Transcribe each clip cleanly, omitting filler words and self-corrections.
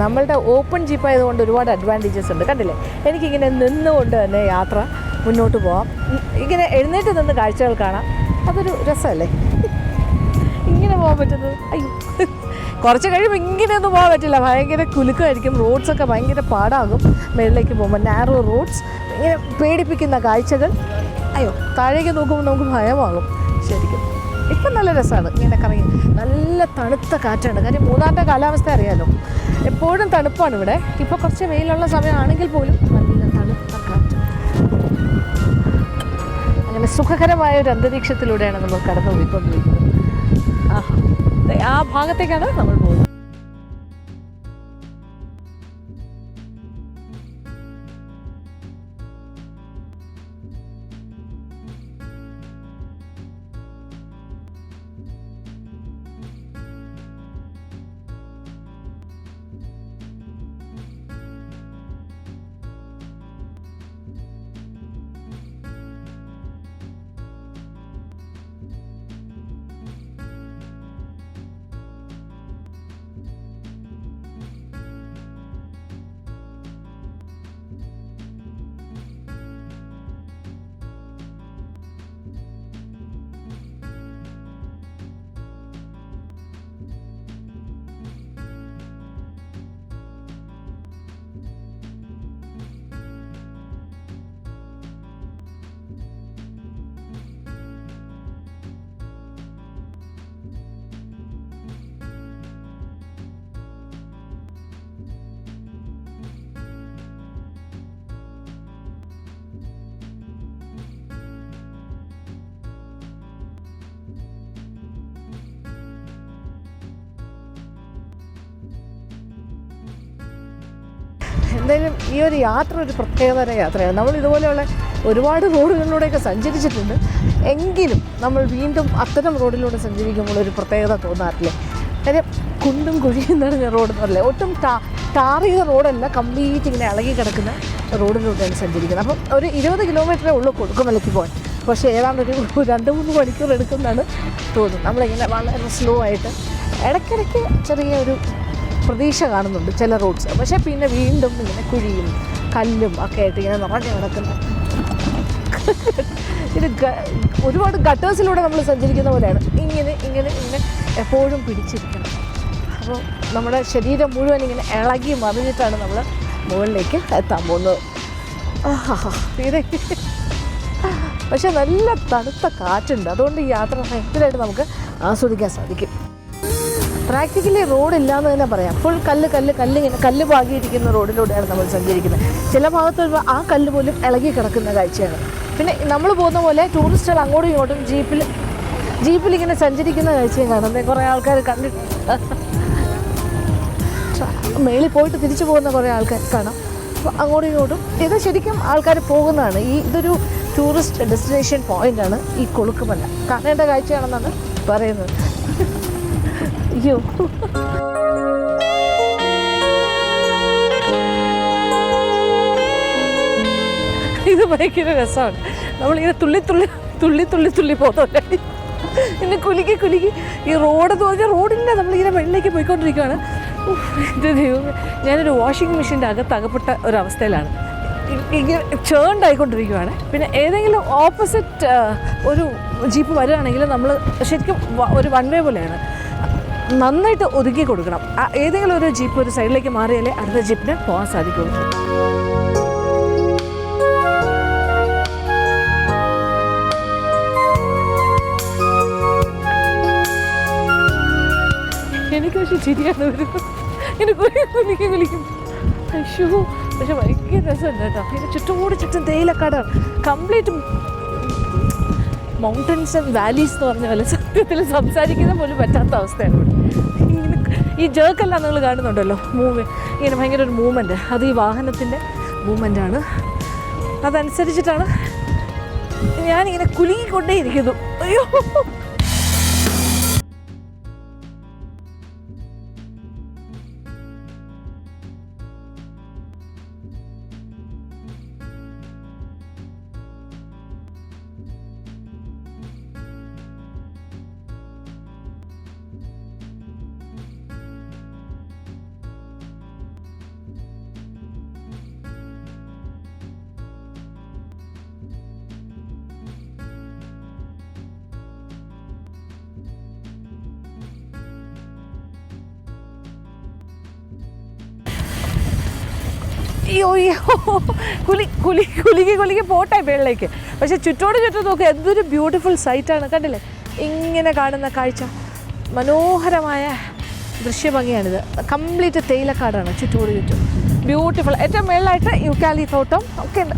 നമ്മളുടെ ഓപ്പൺ ജീപ്പായതുകൊണ്ട് ഒരുപാട് അഡ്വാൻറ്റേജസ് ഉണ്ട്. കണ്ടില്ലേ, എനിക്കിങ്ങനെ നിന്നുകൊണ്ട് തന്നെ യാത്ര മുന്നോട്ട് പോകാം. ഇങ്ങനെ എഴുന്നേറ്റ് നിന്ന് കാഴ്ചകൾ കാണാം. അതൊരു രസമല്ലേ ഇങ്ങനെ പോകാൻ പറ്റുന്നത്. അയ്യോ, കുറച്ച് കഴിയുമ്പോൾ ഇങ്ങനെയൊന്നും പോകാൻ പറ്റില്ല. ഭയങ്കര കുലുക്കമായിരിക്കും. റോഡ്സൊക്കെ ഭയങ്കര പാടാകും മുകളിലേക്ക് പോകുമ്പോൾ. നാരോ റോഡ്സ്, ഇങ്ങനെ പേടിപ്പിക്കുന്ന കാഴ്ചകൾ. അയ്യോ, താഴേക്ക് നോക്കുമ്പോൾ നമുക്ക് ഭയമാകും ശരിക്കും. ഇപ്പം നല്ല രസമാണ് ഇങ്ങനെ കറങ്ങി. നല്ല തണുത്ത കാറ്റാണ്. കാര്യം മൂന്നാറിൻ്റെ കാലാവസ്ഥ അറിയാലോ, എപ്പോഴും തണുപ്പാണ് ഇവിടെ. ഇപ്പോൾ കുറച്ച് വെയിലുള്ള സമയമാണെങ്കിൽ പോലും നല്ല തണുത്ത കാറ്റ്. അങ്ങനെ സുഖകരമായ ഒരു അന്തരീക്ഷത്തിലൂടെയാണ് നമ്മൾ കടന്നു പോയിക്കൊണ്ടിരിക്കുന്നത്. ആ ഭാഗത്തേക്കാണ് നമ്മൾ പോകുന്നത്. എന്തായാലും ഈ ഒരു യാത്ര ഒരു പ്രത്യേകതര യാത്രയാണ്. നമ്മൾ ഇതുപോലെയുള്ള ഒരുപാട് റോഡുകളിലൂടെയൊക്കെ സഞ്ചരിച്ചിട്ടുണ്ട്. എങ്കിലും നമ്മൾ വീണ്ടും അത്തരം റോഡിലൂടെ സഞ്ചരിക്കുമ്പോൾ ഒരു പ്രത്യേകത തോന്നാറില്ലേ. കാര്യം കുണ്ടും കുഴിയും നിറഞ്ഞ റോഡ് എന്ന് പറയില്ലേ, ഒട്ടും ടാർ ചെയ്ത റോഡല്ല, കംപ്ലീറ്റ് ഇങ്ങനെ ഇളകി കിടക്കുന്ന റോഡിലൂടെയാണ് സഞ്ചരിക്കുന്നത്. അപ്പം ഒരു 20 കിലോമീറ്ററേ ഉള്ളൂ കൊടുക്കുമലയ്ക്ക് പോകാൻ. പക്ഷേ ഏതാണ്ട് ഒരു 2-3 മണിക്കൂർ എടുക്കുമെന്നാണ് തോന്നുന്നത്. നമ്മളിങ്ങനെ വളരെ സ്ലോ ആയിട്ട് ഇടയ്ക്കിടയ്ക്ക് ചെറിയൊരു പ്രതീക്ഷ കാണുന്നുണ്ട് ചില റോഡ്സ്. പക്ഷേ പിന്നെ വീണ്ടും ഇങ്ങനെ കുഴിയും കല്ലും ഒക്കെ ആയിട്ട് ഇങ്ങനെ നിറഞ്ഞു കിടക്കുന്ന ഇത് ഒരുപാട് ഗട്ടേഴ്സിലൂടെ നമ്മൾ സഞ്ചരിക്കുന്ന പോലെയാണ്. ഇങ്ങനെ ഇങ്ങനെ ഇങ്ങനെ എപ്പോഴും പിടിച്ചിരിക്കണം. അപ്പോൾ നമ്മുടെ ശരീരം മുഴുവൻ ഇങ്ങനെ ഇളകി മറിഞ്ഞിട്ടാണ് നമ്മൾ മുകളിലേക്ക് എത്താൻ പോകുന്നത്. തീരെ പക്ഷെ നല്ല തണുത്ത കാറ്റുണ്ട്. അതുകൊണ്ട് ഈ യാത്ര ഭയങ്കരമായിട്ട് നമുക്ക് ആസ്വദിക്കാൻ സാധിക്കും. പ്രാക്ടിക്കലി റോഡില്ലാന്ന് തന്നെ പറയാം. ഫുൾ കല്ലിങ്ങനെ കല്ല് പാകിയിരിക്കുന്ന റോഡിലൂടെയാണ് നമ്മൾ സഞ്ചരിക്കുന്നത്. ചില ഭാഗത്ത് വരുമ്പോൾ ആ കല്ല് പോലും ഇളകി കിടക്കുന്ന കാഴ്ചയാണ്. പിന്നെ നമ്മൾ പോകുന്ന പോലെ ടൂറിസ്റ്റുകൾ അങ്ങോട്ടും ഇങ്ങോട്ടും ജീപ്പിലിങ്ങനെ സഞ്ചരിക്കുന്ന കാഴ്ചയും കാണുന്നത് കുറേ ആൾക്കാർ കണ്ടിട്ടുണ്ട്. മേളിൽ പോയിട്ട് തിരിച്ചു പോകുന്ന കുറേ ആൾക്കാർ കാണാം. അപ്പോൾ അങ്ങോട്ടും ഇങ്ങോട്ടും ഇത് ശരിക്കും ആൾക്കാർ പോകുന്നതാണ്. ഇതൊരു ടൂറിസ്റ്റ് ഡെസ്റ്റിനേഷൻ പോയിൻ്റാണ് ഈ കൊളുക്കുമല. കാണേണ്ട കാഴ്ചയാണെന്നാണ് പറയുന്നത്. അയ്യോ, ഇത് ഭയങ്കര രസമാണ്. നമ്മളിങ്ങനെ തുള്ളി പോകുന്നില്ല, ഇങ്ങനെ കുലുക്കി ഈ റോഡെന്ന് പറഞ്ഞാൽ റോഡിൻ്റെ നമ്മളിങ്ങനെ വെള്ളിലേക്ക് പോയിക്കൊണ്ടിരിക്കുകയാണ്. ഇത് ദൈവം, ഞാനൊരു വാഷിംഗ് മെഷീൻ്റെ അകത്തകപ്പെട്ട ഒരവസ്ഥയിലാണ്. ഇങ്ങനെ ചേണ്ടായിക്കൊണ്ടിരിക്കുകയാണ്. പിന്നെ ഏതെങ്കിലും ഓപ്പോസിറ്റ് ഒരു ജീപ്പ് വരികയാണെങ്കിൽ നമ്മൾ ശരിക്കും ഒരു വൺ വേ പോലെയാണ്, നന്നായിട്ട് ഒതുക്കി കൊടുക്കണം. ഏതെങ്കിലും ഒരു ജീപ്പ് ഒരു സൈഡിലേക്ക് മാറിയാലേ അടുത്ത ജീപ്പിന് പോകാൻ സാധിക്കുള്ളൂ. എനിക്ക് പക്ഷേ ചിരിയാണ് വരുന്നത്. ഇങ്ങനെ കുലിക്കും. അയ്യോ, പക്ഷെ ഭയങ്കര രസമുണ്ട് കേട്ടോ. പിന്നെ ചുറ്റും തേയിലക്കാടാണ്. കംപ്ലീറ്റ് മൗണ്ടൻസ് ആൻഡ് വാലീസ് എന്ന് പറഞ്ഞ പോലെ സത്യത്തിൽ സംസാരിക്കുന്ന പോലും പറ്റാത്ത അവസ്ഥയാണ് ഇവിടെ. ഇങ്ങനെ ഈ ജേർക്കെല്ലാം നിങ്ങൾ കാണുന്നുണ്ടല്ലോ, ഇങ്ങനെ ഭയങ്കര ഒരു മൂവ്മെൻറ്റ്. അത് ഈ വാഹനത്തിൻ്റെ മൂവ്മെൻറ്റാണ്. അതനുസരിച്ചിട്ടാണ് ഞാനിങ്ങനെ കുലുങ്ങിക്കൊണ്ടേയിരിക്കുന്നു. അയ്യോ, അയ്യോ കുലുക്കി പോട്ടെ മേളിലേക്ക്. പക്ഷേ ചുറ്റും നോക്കുക, എന്തൊരു ബ്യൂട്ടിഫുൾ സൈറ്റാണ്, കണ്ടില്ലേ? ഇങ്ങനെ കാണുന്ന കാഴ്ച മനോഹരമായ ദൃശ്യഭംഗിയാണിത്. കംപ്ലീറ്റ് തേയിലക്കാടാണ് ചുറ്റും ബ്യൂട്ടിഫുൾ. ഏറ്റവും മേളിലായിട്ട് യൂക്കാലി തോട്ടം ഒക്കെ ഉണ്ട്.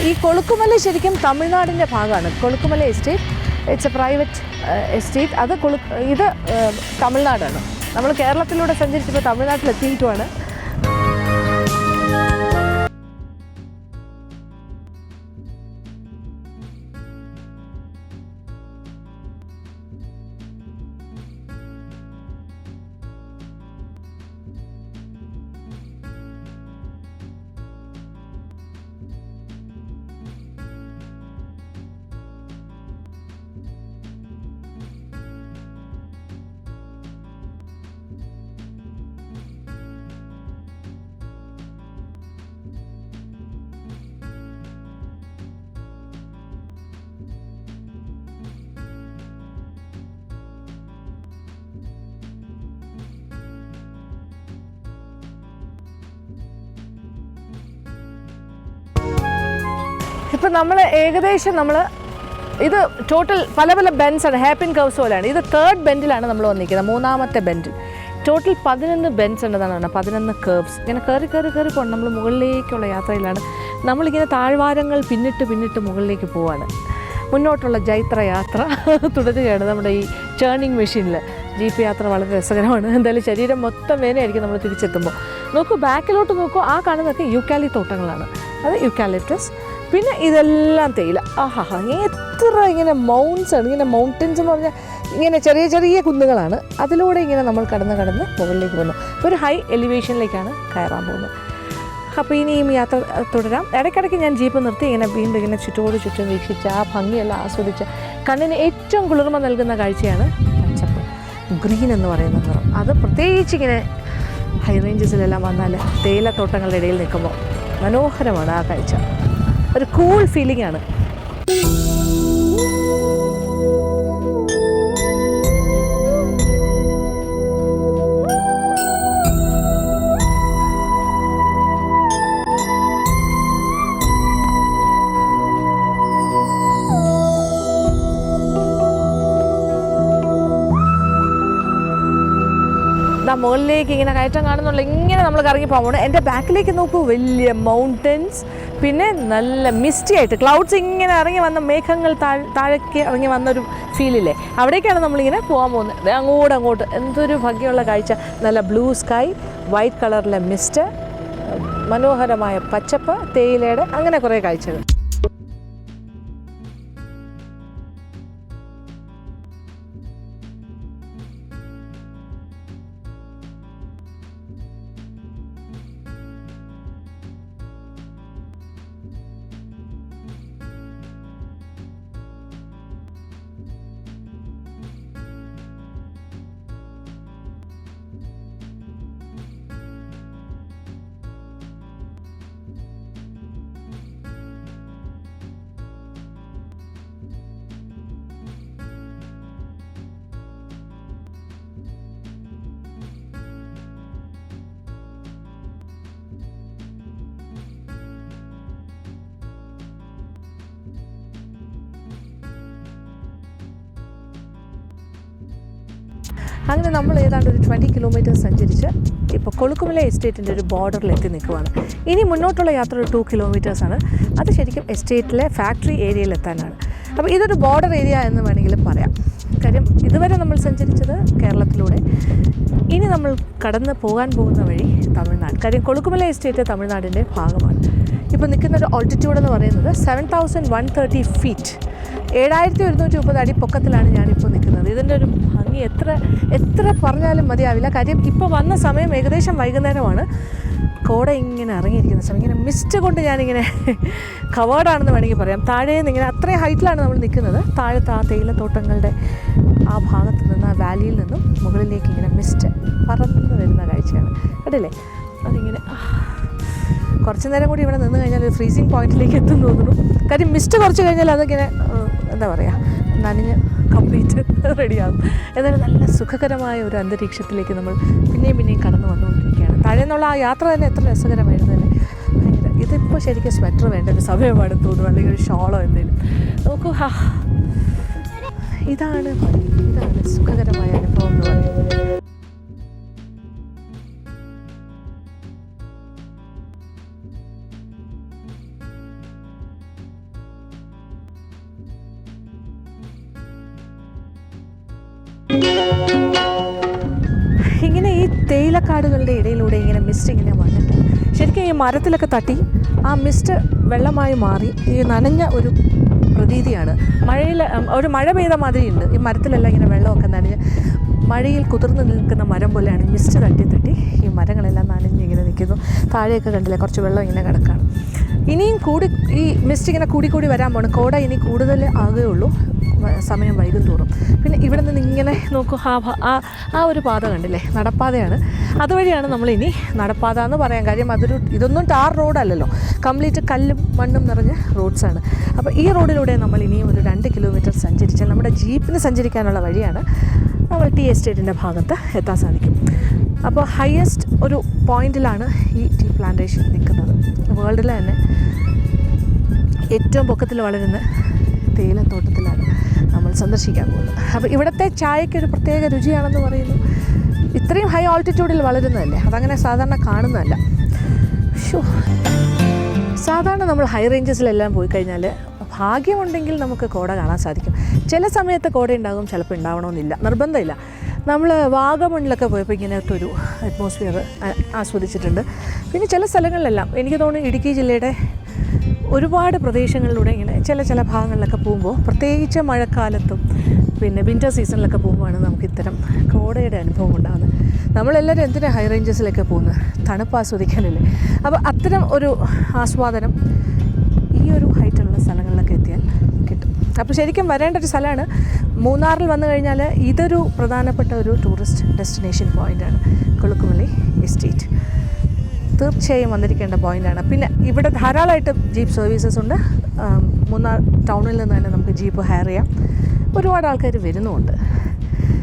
ഈ കൊളുക്കുമല ശരിക്കും തമിഴ്നാടിൻ്റെ ഭാഗമാണ്. Kolukkumalai estate it's A private estate. ഇത് തമിഴ്നാടാണ്. നമ്മൾ കേരളത്തിലൂടെ സഞ്ചരിച്ചപ്പോൾ തമിഴ്നാട്ടിലെത്തിയിട്ടുമാണ്. ഇപ്പം നമ്മൾ ഏകദേശം ഇത് ടോട്ടൽ പല ബെൻസാണ്, ഹെയർപിൻ കർവ്സ് പോലെയാണ്. ഇത് 3rd ബെൻഡിലാണ് നമ്മൾ വന്നിരിക്കുന്നത്, 3ാമത്തെ ബെൻഡിൽ. ടോട്ടൽ 11 ബെൻസ് ഉണ്ടെന്നാണ് പറഞ്ഞത്, 11 കേർവ്സ്. ഇങ്ങനെ കയറി പോകണം. നമ്മൾ മുകളിലേക്കുള്ള യാത്രയിലാണ്. നമ്മളിങ്ങനെ താഴ്വാരങ്ങൾ പിന്നിട്ട് മുകളിലേക്ക് പോവാണ്. മുന്നോട്ടുള്ള ജൈത്രയാത്ര തുടരുകയാണ് നമ്മുടെ ഈ ടേണിംഗ് മെഷീനിൽ. ജീപ്പ് യാത്ര വളരെ രസകരമാണ്. എന്തായാലും ശരീരം മൊത്തം വേനയായിരിക്കും നമ്മൾ തിരിച്ചെത്തുമ്പോൾ. നോക്കൂ, ബാക്കിലോട്ട് നോക്കൂ, ആ കാണുന്നതൊക്കെ യൂക്കാലി തോട്ടങ്ങളാണ്. അത് യൂക്കാലിപ്റ്റസ്. പിന്നെ ഇതെല്ലാം തേയില. എത്ര ഇങ്ങനെ മൗണ്ട്സാണ്, ഇങ്ങനെ മൗണ്ടൻസ് എന്ന് പറഞ്ഞാൽ ഇങ്ങനെ ചെറിയ കുന്നുകളാണ്. അതിലൂടെ ഇങ്ങനെ നമ്മൾ കടന്ന് മുകളിലേക്ക് പോകുന്നു. ഒരു ഹൈ എലിവേഷനിലേക്കാണ് കയറാൻ പോകുന്നത്. അപ്പോൾ ഇനിയും യാത്ര തുടരാം. ഇടയ്ക്കിടയ്ക്ക് ഞാൻ ജീപ്പ് നിർത്തി വീണ്ടും ഇങ്ങനെ ചുറ്റും വീക്ഷിച്ച് ആ ഭംഗിയെല്ലാം ആസ്വദിച്ച് കണ്ണിന് ഏറ്റവും കുളിർമ നൽകുന്ന കാഴ്ചയാണ് പച്ചപ്പ്, ഗ്രീൻ എന്ന് പറയുന്ന നിറം. അത് പ്രത്യേകിച്ച് ഇങ്ങനെ ഹൈ റേഞ്ചസിലെല്ലാം വന്നാൽ തേയിലത്തോട്ടങ്ങളുടെ ഇടയിൽ നിൽക്കുമ്പോൾ മനോഹരമാണ് ആ കാഴ്ച. ഒരു കൂൾ ഫീലിംഗ് ആണ്. മുകളിലേക്ക് ഇങ്ങനെ കയറ്റം കാണുന്നുള്ള ഇങ്ങനെ നമ്മൾ കറങ്ങി പോകണം. എൻ്റെ ബാക്കിലേക്ക് നോക്കൂ, വലിയ മൗണ്ടൻസ്, പിന്നെ നല്ല മിസ്റ്റി ആയിട്ട് ക്ലൗഡ്സ് ഇങ്ങനെ ഇറങ്ങി വന്ന മേഘങ്ങൾ താഴേക്ക് ഇറങ്ങി വന്നൊരു ഫീലില്ലേ, അവിടേക്കാണ് നമ്മളിങ്ങനെ പോകാൻ പോകുന്നത്. അങ്ങോട്ട് എന്തൊരു ഭംഗിയുള്ള കാഴ്ച. നല്ല ബ്ലൂ സ്കൈ, വൈറ്റ് കളറിലെ മിസ്റ്റ്, മനോഹരമായ പച്ചപ്പ്, തേയിലയുടെ അങ്ങനെ കുറേ കാഴ്ചകൾ. അങ്ങനെ നമ്മൾ ഏതാണ്ട് ഒരു 20 കിലോമീറ്റേഴ്സ് സഞ്ചരിച്ച് ഇപ്പോൾ കൊളുക്കുമല എസ്റ്റേറ്റിൻ്റെ ഒരു ബോർഡറിൽ എത്തി നിൽക്കുവാണ്. ഇനി മുന്നോട്ടുള്ള യാത്ര ഒരു 2 കിലോമീറ്റേഴ്സാണ്. അത് ശരിക്കും എസ്റ്റേറ്റിലെ ഫാക്ടറി ഏരിയയിലെത്താനാണ്. അപ്പോൾ ഇതൊരു ബോർഡർ ഏരിയ എന്ന് വേണമെങ്കിൽ പറയാം. കാര്യം ഇതുവരെ നമ്മൾ സഞ്ചരിച്ചത് കേരളത്തിലൂടെ, ഇനി നമ്മൾ കടന്ന് പോകാൻ പോകുന്ന വഴി തമിഴ്നാട്. കാര്യം കൊളുക്കുമല എസ്റ്റേറ്റ് തമിഴ്നാടിൻ്റെ ഭാഗമാണ്. ഇപ്പോൾ നിൽക്കുന്ന ഒരു ഓൾട്ടിറ്റ്യൂഡ് എന്ന് പറയുന്നത് 7130 ഫീറ്റ്, 7130 അടി പൊക്കത്തിലാണ് ഞാനിപ്പോൾ നിൽക്കുന്നത്. ഇതിൻ്റെ ഒരു ഭംഗി എത്ര പറഞ്ഞാലും മതിയാവില്ല. കാര്യം ഇപ്പോൾ വന്ന സമയം ഏകദേശം വൈകുന്നേരമാണ്. കോട ഇങ്ങനെ ഇറങ്ങിയിരിക്കുന്ന സമയം ഇങ്ങനെ മിസ്റ്റ് കൊണ്ട് ഞാനിങ്ങനെ കവേർഡാണെന്ന് വേണമെങ്കിൽ പറയാം. താഴേന്ന് ഇങ്ങനെ അത്രയും ഹൈറ്റിലാണ് നമ്മൾ നിൽക്കുന്നത്. താഴത്തെ ആ തേയിലത്തോട്ടങ്ങളുടെ ആ ഭാഗത്ത് നിന്ന്, ആ വാലിയിൽ നിന്നും മുകളിലേക്ക് ഇങ്ങനെ മിസ്റ്റ് പറന്ന് വരുന്ന കാഴ്ചയാണ്. കണ്ടില്ലേ? അതിങ്ങനെ കുറച്ച് നേരം കൂടി ഇവിടെ നിന്ന് കഴിഞ്ഞാൽ ഒരു ഫ്രീസിങ് പോയിന്റിലേക്ക് എത്തും തോന്നുന്നു. കാര്യം മിസ്റ്റ് കുറച്ച് കഴിഞ്ഞാൽ അതിങ്ങനെ എന്താ പറയുക, നനഞ്ഞ് കംപ്ലീറ്റ് റെഡിയാകും. എന്നാലും നല്ല സുഖകരമായ ഒരു അന്തരീക്ഷത്തിലേക്ക് നമ്മൾ പിന്നെയും കടന്നു വന്നുകൊണ്ടിരിക്കുകയാണ്. താഴെ നിന്നുള്ള ആ യാത്ര തന്നെ എത്ര രസകരമായിരുന്നു അല്ലേ? ഭയങ്കര. ഇതിപ്പോൾ ശരിക്കും സ്വെറ്റർ വേണ്ട ഒരു സമയമാണ് തോന്നുന്നു, അല്ലെങ്കിൽ ഒരു ഷോളോ എന്തെങ്കിലും. നോക്കൂ, ഇതാണ് സുഖകരമായ അനുഭവം എന്ന് പറയുന്നത്. ഇങ്ങനെ ഈ തേയിലക്കാടുകളുടെ ഇടയിലൂടെ ഇങ്ങനെ മിസ്റ്റ് ഇങ്ങനെ വന്നിട്ട് ശരിക്കും ഈ മരത്തിലൊക്കെ തട്ടി ആ മിസ്റ്റ് വെള്ളമായി മാറി ഈ നനഞ്ഞ ഒരു പ്രതീതിയാണ്. ഒരു മഴ പെയ്ത മാതിരിയുണ്ട്. ഈ മരത്തിലെല്ലാം ഇങ്ങനെ വെള്ളമൊക്കെ നനഞ്ഞ് മഴയിൽ കുതിർന്ന് നിൽക്കുന്ന മരം പോലെയാണ് മിസ്റ്റ് തട്ടി ഈ മരങ്ങളെല്ലാം നനഞ്ഞിങ്ങനെ നിൽക്കുന്നു. താഴെയൊക്കെ കണ്ടില്ലേ, കുറച്ച് വെള്ളം ഇങ്ങനെ കിടക്കുകയാണ്. ഇനിയും ഈ മിസ്റ്റ് ഇങ്ങനെ കൂടി വരാൻ പോകണം. കോട ഇനി കൂടുതൽ ആകുകയുള്ളൂ സമയം വൈകും തോറും. പിന്നെ ഇവിടെ നിന്ന് ഇങ്ങനെ നോക്കൂ, ആ ഒരു പാത കണ്ടില്ലേ, നടപ്പാതയാണ്. അതുവഴിയാണ് നമ്മളിനി നടപ്പാത എന്ന് പറയാൻ കാര്യം ഇതൊന്നും ടാർ റോഡല്ലല്ലോ, കംപ്ലീറ്റ് കല്ലും മണ്ണും നിറഞ്ഞ റോഡ്സാണ്. അപ്പോൾ ഈ റോഡിലൂടെ നമ്മൾ ഇനിയും ഒരു 2 കിലോമീറ്റർ സഞ്ചരിച്ചാൽ നമ്മുടെ ജീപ്പിന് സഞ്ചരിക്കാനുള്ള വഴിയാണ്. നമ്മൾ ടീ എസ്റ്റേറ്റിൻ്റെ ഭാഗത്ത് എത്താൻ സാധിക്കും. അപ്പോൾ ഹയസ്റ്റ് ഒരു പോയിന്റിലാണ് ഈ ടീ പ്ലാന്റേഷൻ നിൽക്കുന്നത്. വേൾഡിലെ തന്നെ ഏറ്റവും പൊക്കത്തിൽ വളരുന്ന തേയിലത്തോട്ടത്തിലാണ് നമ്മൾ സന്ദർശിക്കാൻ പോകുന്നത്. അപ്പോൾ ഇവിടുത്തെ ചായക്കൊരു പ്രത്യേക രുചിയാണെന്ന് പറയുന്നു. ഇത്രയും ഹൈ ആൾട്ടിറ്റ്യൂഡിൽ വളരുന്നതല്ലേ, അതങ്ങനെ സാധാരണ കാണുന്നതല്ല. സാധാരണ നമ്മൾ ഹൈ റേഞ്ചസിലെല്ലാം പോയി കഴിഞ്ഞാൽ ഭാഗ്യമുണ്ടെങ്കിൽ നമുക്ക് കോട കാണാൻ സാധിക്കും. ചില സമയത്ത് കോട ഉണ്ടാകും, ചിലപ്പോൾ ഉണ്ടാവണമെന്നില്ല, നിർബന്ധമില്ല. നമ്മൾ വാഗമണ്ണിലൊക്കെ പോയപ്പോൾ ഇങ്ങനത്തെ ഒരു അറ്റ്മോസ്ഫിയർ ആസ്വദിച്ചിട്ടുണ്ട്. പിന്നെ ചില സ്ഥലങ്ങളിലെല്ലാം എനിക്ക് തോന്നുന്നു ഇടുക്കി ജില്ലയുടെ ഒരുപാട് പ്രദേശങ്ങളിലൂടെ ഇങ്ങനെ ചില ഭാഗങ്ങളിലൊക്കെ പോകുമ്പോൾ, പ്രത്യേകിച്ച് മഴക്കാലത്തും പിന്നെ വിൻ്റർ സീസണിലൊക്കെ പോകുമ്പോഴാണ് നമുക്ക് ഇത്തരം കോടയുടെ അനുഭവം ഉണ്ടാകുന്നത്. നമ്മളെല്ലാവരും എന്തിനാണ് ഹൈ റേഞ്ചസിലൊക്കെ പോകുന്നത്? തണുപ്പ് ആസ്വദിക്കാനല്ലേ. അപ്പോൾ അത്തരം ഒരു ആസ്വാദനം ഈ ഒരു ഹൈറ്റുള്ള സ്ഥലങ്ങളിലൊക്കെ എത്തിയാൽ കിട്ടും. അപ്പോൾ ശരിക്കും വരേണ്ട ഒരു സ്ഥലമാണ്. മൂന്നാറിൽ വന്നു കഴിഞ്ഞാൽ ഇതൊരു പ്രധാനപ്പെട്ട ഒരു ടൂറിസ്റ്റ് ഡെസ്റ്റിനേഷൻ പോയിൻ്റാണ് കൊളുക്കുമലൈ എസ്റ്റേറ്റ്. തീർച്ചയായും വന്നിരിക്കേണ്ട പോയിൻ്റാണ്. പിന്നെ ഇവിടെ ധാരാളമായിട്ട് ജീപ്പ് സർവീസസ് ഉണ്ട്. മൂന്നാർ ടൗണിൽ നിന്ന് തന്നെ നമുക്ക് ജീപ്പ് ഹയർ ചെയ്യാം. ഒരുപാട് ആൾക്കാർ വരുന്നുമുണ്ട്.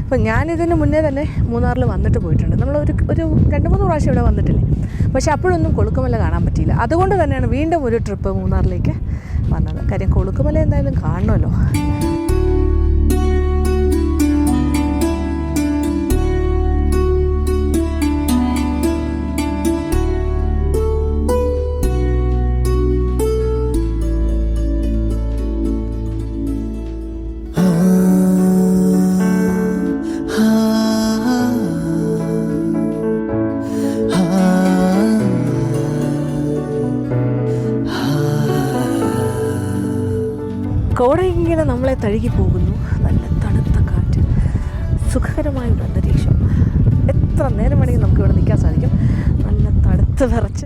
അപ്പോൾ ഞാനിതിന് മുന്നേ തന്നെ മൂന്നാറിൽ വന്നിട്ട് പോയിട്ടുണ്ട്. നമ്മൾ ഒരു 2-3 പ്രാവശ്യം ഇവിടെ വന്നിട്ടില്ലേ, പക്ഷേ അപ്പോഴൊന്നും കൊളുക്കുമല കാണാൻ പറ്റിയില്ല. അതുകൊണ്ട് തന്നെയാണ് വീണ്ടും ഒരു ട്രിപ്പ് മൂന്നാറിലേക്ക് വന്നത്. കാര്യം കൊളുക്കുമല എന്തായാലും കാണണമല്ലോ. കോട ഇങ്ങനെ നമ്മളെ തഴുകി പോകുന്നു. നല്ല തണുത്ത കാറ്റ്, സുഖകരമായ ഒരു അന്തരീക്ഷം. എത്ര നേരം വേണമെങ്കിൽ നമുക്ക് ഇവിടെ നിൽക്കാൻ സാധിക്കും. നല്ല തണുത്ത് വിറച്ച്